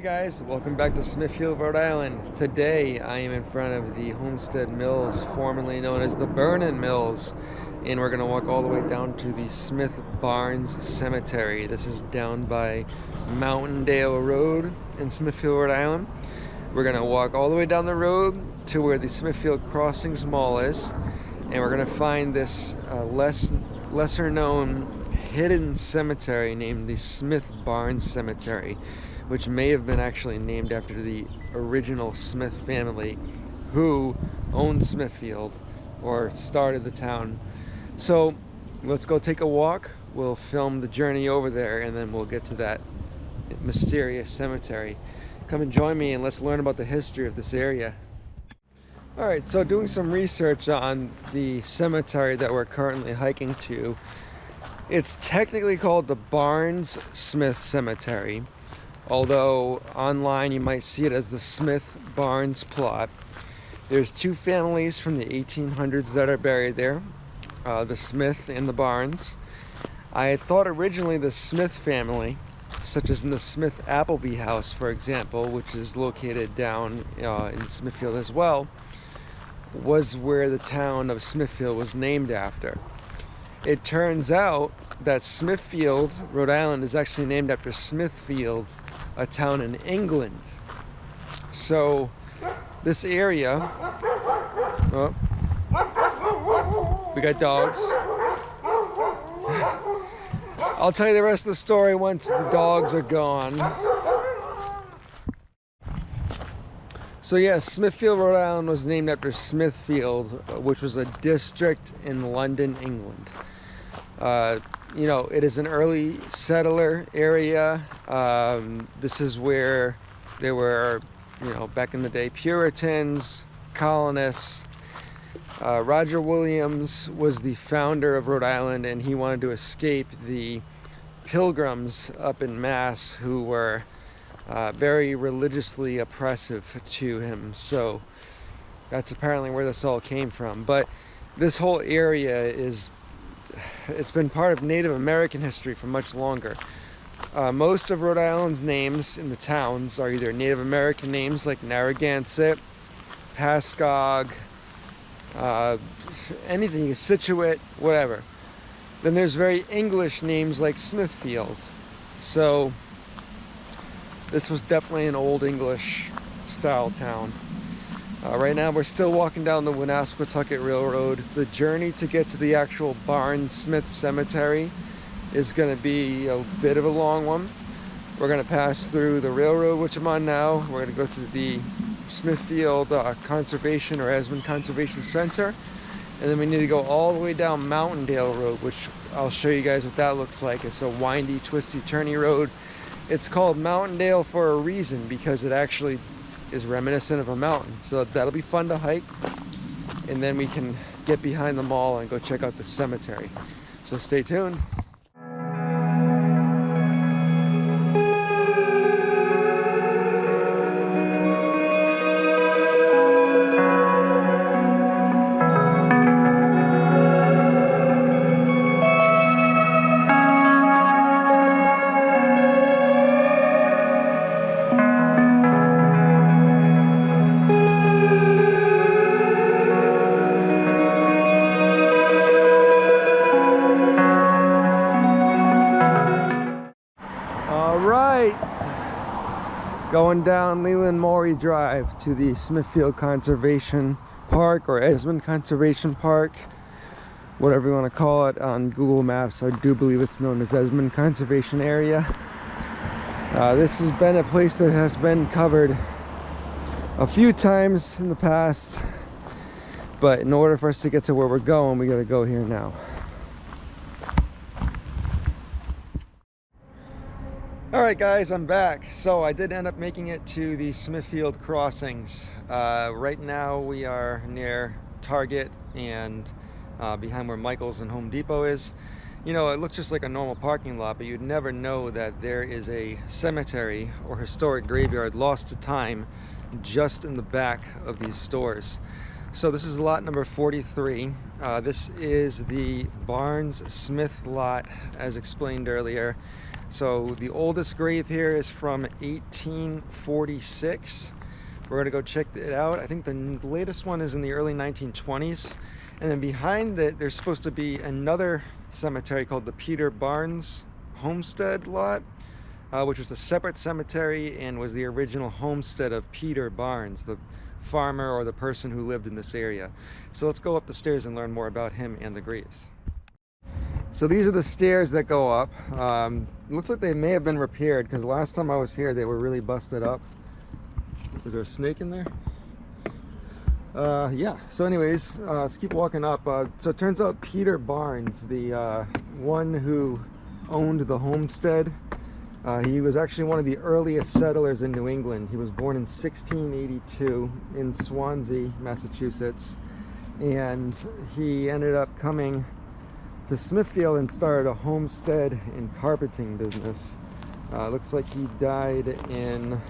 Hey guys, welcome back to Smithfield, Rhode Island. Today I am in front of the Homestead Mills, formerly known as the Burnin' Mills, and we're going to walk all the way down to the Smith Barnes Cemetery. This is down by Mountaindale Road in Smithfield, Rhode Island. We're going to walk all the way down the road to where the Smithfield Crossings Mall is, and we're going to find this lesser known hidden cemetery named the Smith Barnes Cemetery, which may have been actually named after the original Smith family who owned Smithfield or started the town. So let's go take a walk. We'll film the journey over there and then we'll get to that mysterious cemetery. Come and join me and let's learn about the history of this area. Alright, so doing some research on the cemetery that we're currently hiking to, it's technically called the Barnes Smith Cemetery, although online you might see it as the Smith Barnes plot. There's two families from the 1800s that are buried there, the Smith and the Barnes. I had thought originally the Smith family, such as in the Smith Appleby house, for example, which is located down in Smithfield as well, was where the town of Smithfield was named after. It turns out that Smithfield, Rhode Island, is actually named after Smithfield, a town in England. So this area, oh, we got dogs. I'll tell you the rest of the story once the dogs are gone. So yes, Smithfield, Rhode Island was named after Smithfield, which was a district in London, England. You know, it is an early settler area. This is where there were, you know, back in the day, Puritans, colonists. Roger Williams was the founder of Rhode Island, and he wanted to escape the Pilgrims up in Mass who were very religiously oppressive to him. So that's apparently where this all came from. But this whole area it's been part of Native American history for much longer. Most of Rhode Island's names in the towns are either Native American names like Narragansett, Pascagoula, anything, Scituate, whatever. Then there's very English names like Smithfield. So this was definitely an old English style town. Right now we're still walking down the Woonasquatucket Railroad. The journey to get to the actual Barnes Smith Cemetery is going to be a bit of a long one. We're going to pass through the railroad, which I'm on now. We're going to go through the Smithfield Conservation or Esmond Conservation Center. And then we need to go all the way down Mountaindale Road, which I'll show you guys what that looks like. It's a windy, twisty, turny road. It's called Mountaindale for a reason, because it actually is reminiscent of a mountain. So that'll be fun to hike, and then we can get behind the mall and go check out the cemetery. So stay tuned. Going down Leland Maury Drive to the Smithfield Conservation Park, or Esmond Conservation Park, whatever you want to call it on Google Maps. I do believe it's known as Esmond Conservation Area. This has been a place that has been covered a few times in the past, but in order for us to get to where we're going, we got to go here now. Alright guys, I'm back. So I did end up making it to the Smithfield Crossings. Right now we are near Target and behind where Michael's and Home Depot is. You know, it looks just like a normal parking lot, but you'd never know that there is a cemetery or historic graveyard lost to time just in the back of these stores. So this is lot number 43. This is the Barnes Smith lot, as explained earlier. So the oldest grave here is from 1846. We're gonna go check it out. I think the latest one is in the early 1920s. And then behind it, there's supposed to be another cemetery called the Peter Barnes Homestead lot, which was a separate cemetery and was the original homestead of Peter Barnes, the farmer or the person who lived in this area. So let's go up the stairs and learn more about him and the graves. So these are the stairs that go up. Looks like they may have been repaired because last time I was here they were really busted up. Is there a snake in there? Yeah, so anyways, let's keep walking up. So it turns out Peter Barnes, the one who owned the homestead, he was actually one of the earliest settlers in New England. He was born in 1682 in Swansea, Massachusetts, and he ended up coming to Smithfield and started a homestead and carpeting business. Looks like he died in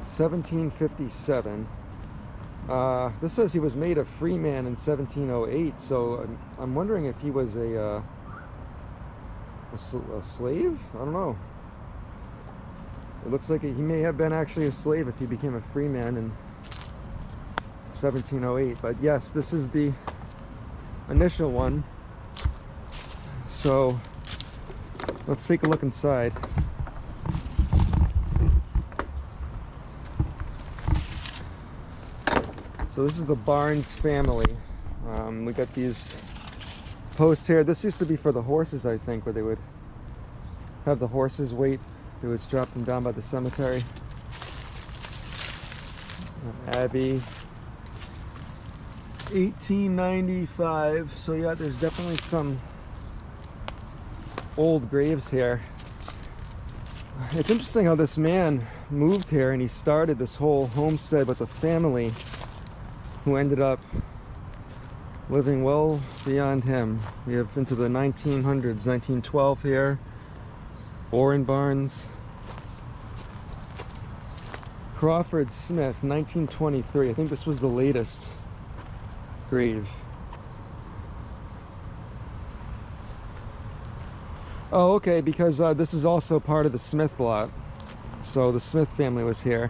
1757. This says he was made a free man in 1708, so I'm wondering if he was a slave? I don't know. It looks like he may have been actually a slave if he became a free man in 1708. But yes, this is the initial one. So let's take a look inside. So this is the Barnes family. We got these posts here. This used to be for the horses, I think, where they would have the horses wait. They would strap them down by the cemetery. Abbey, 1895. So yeah, there's definitely some old graves here. It's interesting how this man moved here and he started this whole homestead with a family who ended up living well beyond him. We have into the 1900s, 1912 here. Warren Barnes. Crawford Smith, 1923. I think this was the latest grave. Oh, okay, because this is also part of the Smith lot. So the Smith family was here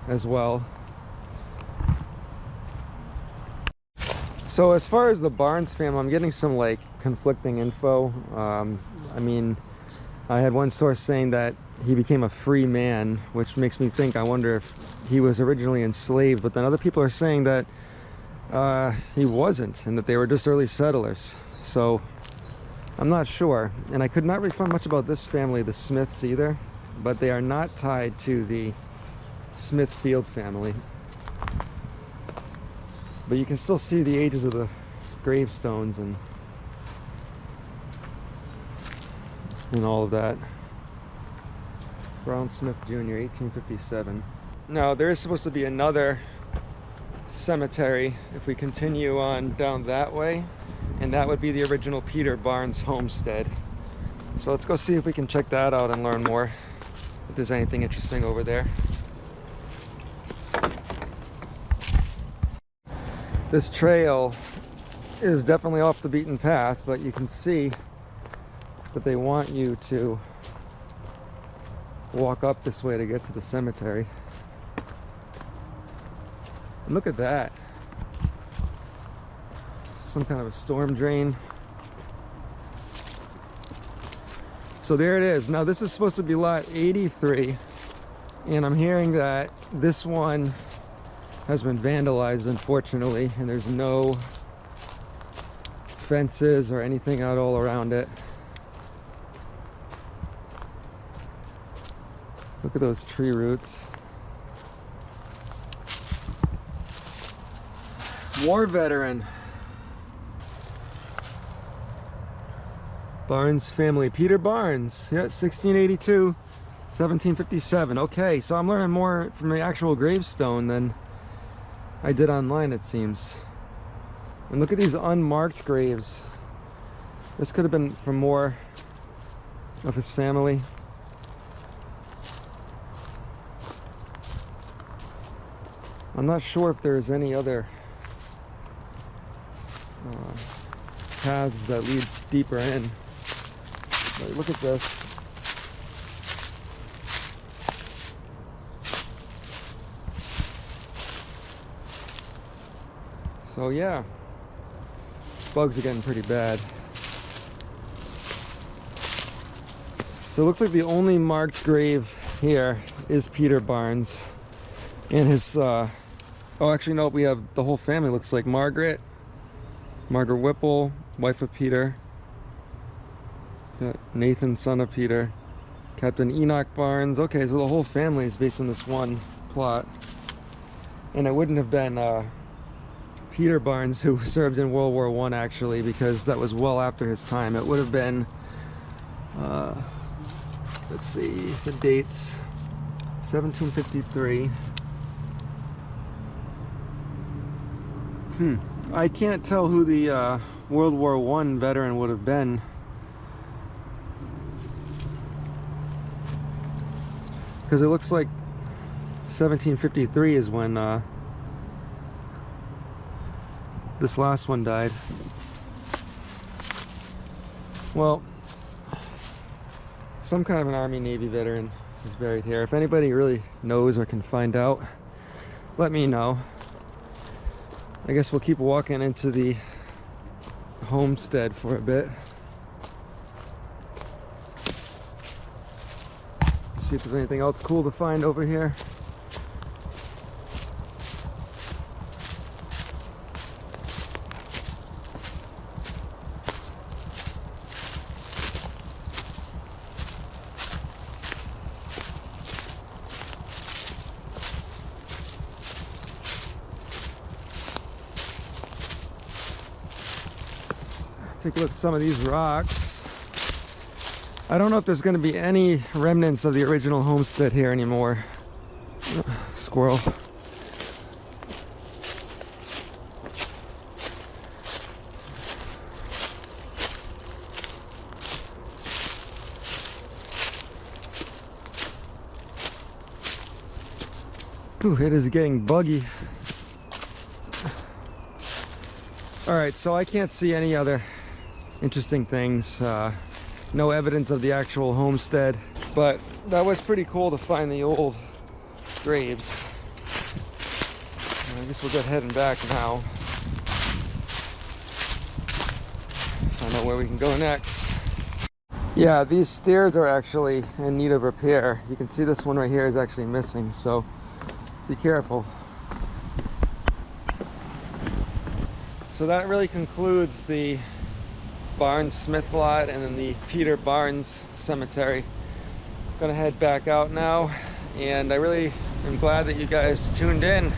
as well. So as far as the Barnes family, I'm getting some like conflicting info. I mean, I had one source saying that he became a free man, which makes me think, I wonder if he was originally enslaved, but then other people are saying that he wasn't and that they were just early settlers. So I'm not sure. And I could not really find much about this family, the Smiths, either, but they are not tied to the Smithfield family. But you can still see the ages of the gravestones and all of that. Brown Smith Jr., 1857. Now, there is supposed to be another cemetery if we continue on down that way, and that would be the original Peter Barnes Homestead. So let's go see if we can check that out and learn more, if there's anything interesting over there. This trail is definitely off the beaten path, but you can see that they want you to walk up this way to get to the cemetery. And look at that. Some kind of a storm drain. So there it is. Now this is supposed to be lot 83, and I'm hearing that this one has been vandalized, unfortunately, and there's no fences or anything out all around it. Look at those tree roots. War veteran. Barnes family. Peter Barnes. Yeah, 1682, 1757. Okay, so I'm learning more from the actual gravestone than I did online, it seems. And look at these unmarked graves. This could have been from more of his family. I'm not sure if there's any other paths that lead deeper in. But look at this. So yeah, bugs are getting pretty bad. So it looks like the only marked grave here is Peter Barnes and his oh, actually no, we have the whole family. Looks like Margaret Whipple, wife of Peter, Nathan, son of Peter, Captain Enoch Barnes. Okay, so the whole family is based on this one plot. And it wouldn't have been Peter Barnes who served in World War I, actually, because that was well after his time. It would have been let's see the dates. 1753. I can't tell who the World War I veteran would have been. Because it looks like 1753 is when this last one died. Well, some kind of an Army Navy veteran is buried here. If anybody really knows or can find out, let me know. I guess we'll keep walking into the homestead for a bit. See if there's anything else cool to find over here. Take a look at some of these rocks. I don't know if there's going to be any remnants of the original homestead here anymore. Squirrel. Ooh, it is getting buggy. Alright, so I can't see any other interesting things. No evidence of the actual homestead, but that was pretty cool to find the old graves. I guess we'll get heading back now. Find out where we can go next. Yeah, these stairs are actually in need of repair. You can see this one right here is actually missing, so be careful. So that really concludes the Barnes Smith lot and then the Peter Barnes Cemetery. Gonna head back out now, and I really am glad that you guys tuned in.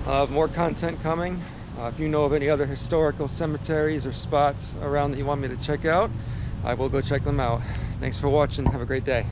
More content coming. If you know of any other historical cemeteries or spots around that you want me to check out, I will go check them out. Thanks for watching. Have a great day.